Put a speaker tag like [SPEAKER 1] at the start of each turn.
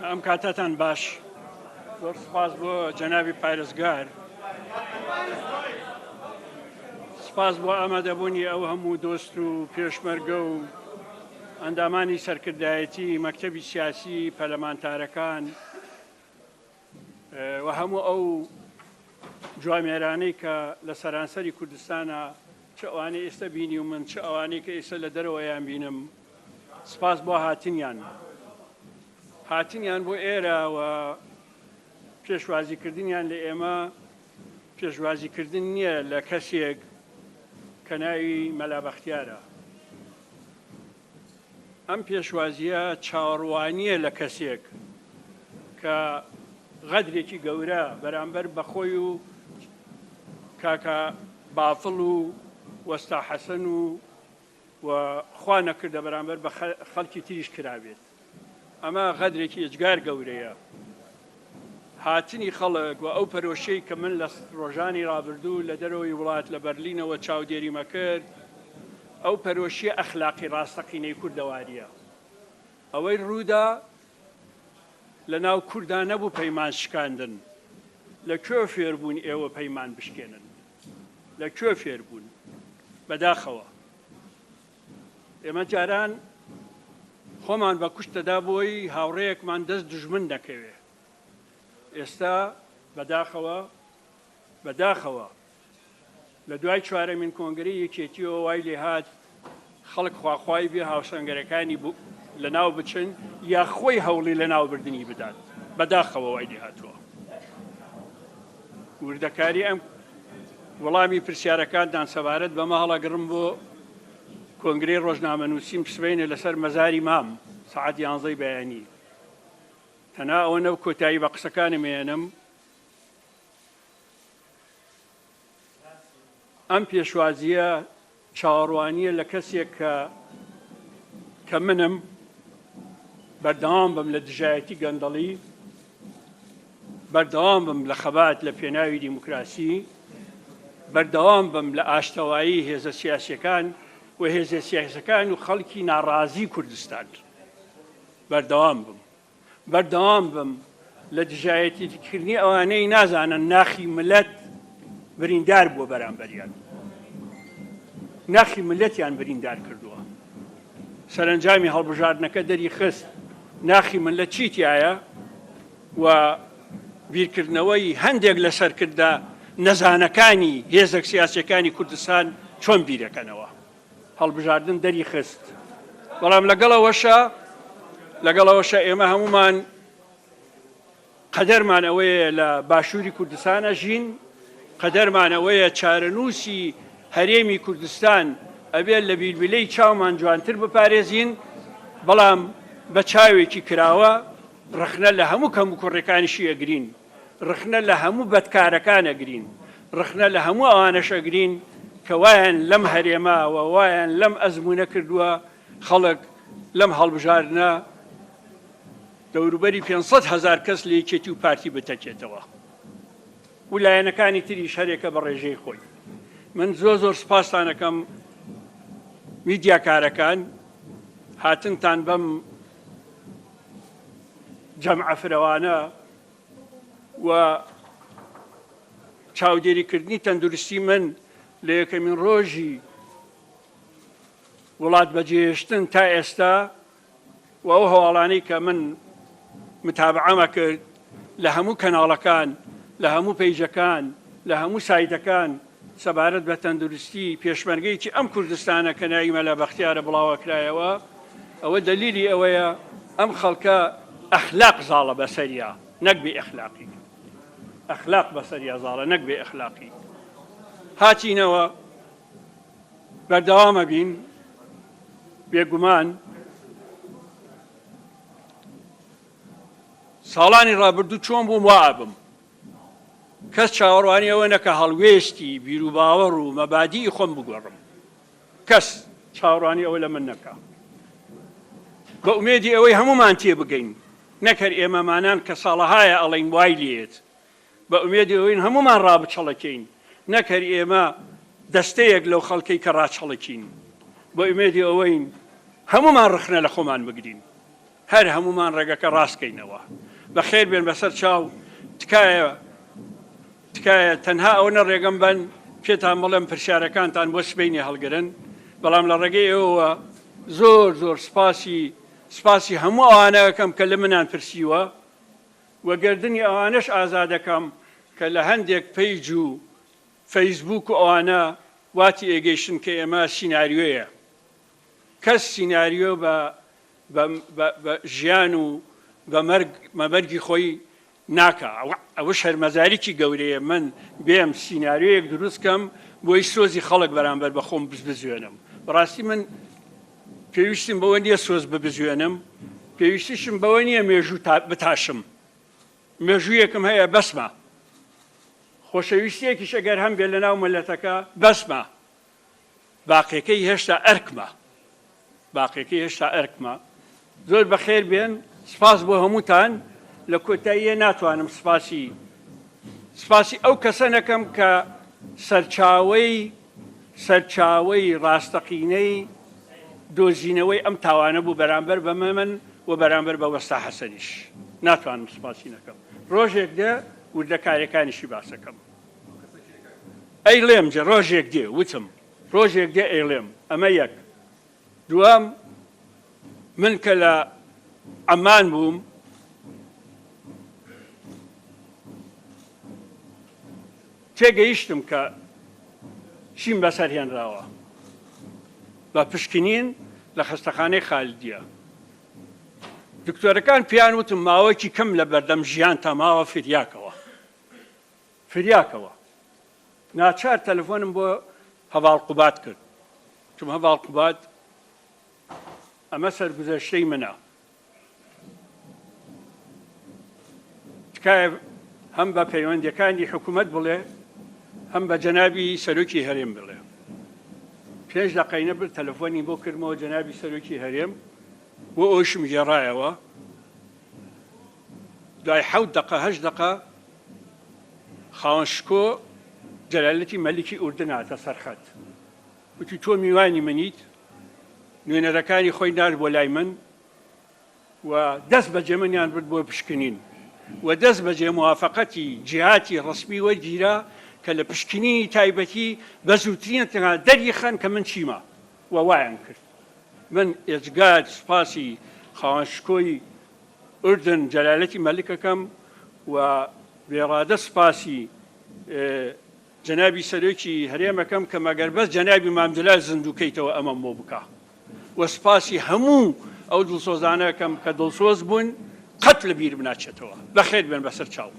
[SPEAKER 1] ئەم کاتتان باش زۆر سپاس بۆ جەنابی پارێزگار سپاس بۆ ئامادەبوونی ئەو هەموو دۆست و پێشمەرگە و ئەندامانی سەرکردایەتی مەکتەبی سیاسی پەرلەمانتارەکان و هەموو ئەو جوامێرانەی کە لە سەرانسەری کوردستانە چ ئەوانەی ئێستا بینی و من چ ئەوانەی کە ئێستا لە دەرەوەیان بینم سپاس بۆ هاتنیان بۆ ئێرە و پێشوازیکردنیان لە ئێمە پێشوازیکردن نییە لە کەسێک کە ناوی مەلا بەختیارە. ئەم پێشوازیە چاوەڕوانیە لە کەسێک کە غەدرێکی گەورە بەرامبەر بەخۆی و کاکە بافڵ و وەستا حەسەن و خوا نەکردە بەرامبەر بە خەڵکی تریش کرابێت. ئەمە غەدرێکی ئەجگار گەورەیە. هاتنی خەڵک و ئەو پەرۆشەی کە من لە ڕۆژانی ڕابردوو لە دەرەوەی وڵات لە بەرلینەوە چاودێریمە کرد، ئەو پەرۆشیە ئەخلاقی ڕاستەقینەی کوردەواریە. ئەوەی ڕوودا لە ناو کوردان نەبوو پەیمان شکاندن. لەکوێ فێربوون ئێوە پەیمان بشکێنن؟ لەکوێ فێربوون؟ بەداخەوە ئێمە جاران خۆمان بە کوشت دەدا بۆی هاوڕێیەکمان دەست دژمن دەکەوێ. ئێستا بەداخەوە لە دوای چوارەمین کۆنگرەی یەکێتیەوە وای لێ هات خەڵک خواخوای بێ هاوسەنگەرەکانی لە ناو بچن یا خۆی هەوڵی لە ناو بردننی بدات. بەداخەوە وای لێ هاتووە. وردەکاری ئەم وەڵامی پرسیارەکانتان سەبارەت بەمە هەڵەگرم بۆ کۆنگرەی ڕۆژنامەنووسیم سبەینە لەسەر مەزاری مام سەعات 11 بەیانی. تەنها ئەوە نەو کۆتایی بە قسەکانم هێنم. ئەم پێشوازیە چاوەڕوانیە لە کەسێک کە منم بەردەوام بم لە دژایەتی گەندەڵی، بەردەوام بم لە خەبات لە پێناوی دیموکراسی، بەردەوام بم لە ئاشتەوایی هێزە سیاسیەکان و هێزە سیاسەکان و خەڵکی ناڕازی کوردستان. بەردەوام بم لە دژایەتیکردنی ئەوانەی نازانن ناخی ملەت بریندار بووە بەرامبەریان. ناخی ملەتیان بریندار کردووە. سەرنجامی هەڵبژاردنەکە دەری خست ناخی ملەت چیتیایە و بیرکردنەوەی هەندێک لە سەرکردە نەزانەکانی هێزە سیاسیەکانی کوردستان چۆن بیرەکەنەوە. هەڵبژاردن دەری خست. بەڵام لەگەڵەوەشە ئێمە هەمومان قەدەرمان ئەوەیە لە باشووری کوردستانە ژین، قەدەرمان ئەوەیە چارەنووسی هەرێمی کوردستان ئەبێت لە بیلبیلەی چاومان جوانتر بپارێزین، بەڵام بە چاوێکی کراوە ڕخنە لە هەموو کەم و کوڕەکانیشی ئەگرین، ڕخنە لە هەموو بەدکارەکان ئەگرین، ڕخنە لە هەموو ئەوانەش ئەگرین کە وایان لەم هەرێماوە وایان لەم ئەزمونە کردووە خەڵک لەم هەڵبژاردنە دەوروبەری 500,000 کەس لە یەکێتی و پارتی بتەکێتەوە. ویلایەنەکانی تریش هەرێکە بە ڕێژەی خۆی. من زۆر سپاستان دەکەم میدیاکارەکان هاتنتان بەم جەمعە فرەوانە و چاودێریکردنی تەندروستی من لە یەکەمین ڕۆژی وڵات بەجێهێشتن تا ئێستا و ئەو هەواڵانەی کە من متابعەمە کرد لە هەموو کەناڵەکان، لە هەموو پەیجەکان، لە هەموو سایتەکان سەبارەت بە تەندروستی پێشمەرگەیەکی ئەم کوردستانە کە ناوی مەلا بەختیارە بڵاوە کرایەوە، ئەوە دەلیلی ئەوەیە ئەم خەڵکە ئەخلاق زاڵە بەسەریە نەک بێ ئەخلاقی. ئەخلاق بەسەریە زاڵە نەک بێ ئەخلاقی. هاتینەوە بەردەوامە بین بێگومان ساڵانی ڕابردوو چۆن بووم وابم کەس چاوەڕوانی ئەوە نەکە هەڵوێستی بیرروباوەڕ و مەبادی خۆم بگۆڕم. کەس چاوەڕوانی ئەوە لە من نەکە. بە ئومێدی ئەوەی هەمومان تێبگەین، نەکەر ئێمەمانان کە ساڵەهایە ئەڵێین وای لێت، بە ئومێدی ئەوەین هەمومان ڕابچەڵەکەین، نەکەر ئێمە دەستەیەک لەو خەڵکەی کە ڕاچەڵەکین. بە ئومێدی ئەوەین هەمومان ڕخنە لە خۆمان بگرین. هەر هەمومان ڕێگەکە ڕاستکەینەوە بەخێر بێن بەسەر چاو تکایە تەنها ئەوە ڕێگەم بن پێتان بڵێم پرسیارەکانتان بۆ سبەینی هەڵگرن بەڵام لە ڕێگەی ئەوە زۆر سپاسی هەموو ئەوانەکەم کە لە منان پرسیوە وەگەردنی ئەوانەش ئازادەکەم کە لە هەندێک پەیج و فەیسبوک و ئەوانە واتی ئێگەیشتن کە ئێمە سیناریۆیە کەس سیناریۆ بە ژیان و بە مەبەرگی خۆی ناکە ئەوەش هەرمەزاریکی گەورەیە من بێم سیناریۆیەک دروستکەم بۆی سۆزی خەڵک بەرامبەر بە خۆم بزوێنم بەڕاستی من پێویستیم بەوە نییە سۆز ببزوێنم پێویستیشم بەوە نییە مێژوو بتاشم مێژوویەکم هەیە بەسمە خۆشەویستیەکیش ئەگەر هەم بێ لە ناو مەلەتەکە بەسمە باقیەکەی هێشتا ئەرکمە زۆر بەخێر بێن سپاس بۆ هەمووتان لە کۆتاییە ناتوانم سپاسی ئەو کەسە نەکەم کە سەرچاوەی ڕاستەقینەی دۆزینەوەی ئەم تاوانە بوو بەرامبەر بە من و بەرامبەر بە وەستا حەسەنیش ناتوانم سپاسی نەکەم ڕۆژێک دێ وردەکارەکانیشی باسەکەم ئەیڵێم جە ڕۆژێک دێ وتم ڕۆژێک دێ ئەیڵێم ئەمە یەک دوام من کە لە عەمان بووم تێگەیشتم کە شیم بەسەر هێنراوە بە پشکنین لە خەستەخانەی خالدیە دکتۆرەکان پیان وتم ماوەیەکی کەم لە بەردەم ژیان تا ماوە فریاکەوە ناچار تەلەفۆنم بۆ هەڤاڵقوبات کرد چون هەڤاڵقوبات ئەمە سەرگوزەشتەی منە تکایە هەم بە پەیوەندیەکانی حکوومەت بڵێ هەم بە جەنابی سەرۆکی هەرێم بڵێ پێش دەقەینە بر تەلەفۆنی بۆ کردمەوە جەنابی سەرۆکی هەرێم بۆ ئەوشم گێڕایەوە دوای 7 دقە 8 دقە خاوەنشکۆ جەلالەتی مەلیکی ئوردن هاتە سەرخەت وتی تۆ میوانی منیت نوێنەرەکانی خۆی نار بۆ لای من و دەست بەجێ منیان برد بۆ پشکنین و دەست بەجێ موافقەتی جیهاتی ڕسمی وەرگیرا کە لە پشکنینی تایبەتی بە زووترینە تەنها دەریخەن کە من چیمە و وایان کرد من ئێجگار سپاسی خاوەنشکۆی ئوردن جەلالەتی مەلکەکەم و بێڕادە سپاسی جەنابی سەرۆکی هەرێمەکەم کە مەگەر بەس جەنابی مامدلای زندووکەیتەوە ئەمەم بۆ بکە و سپاسی هەموو ئەو دڵسۆزانەکەم کە دڵسۆز بوون قەت لە بیر بناچێتەوە بەخێر بێن بەسەر چاو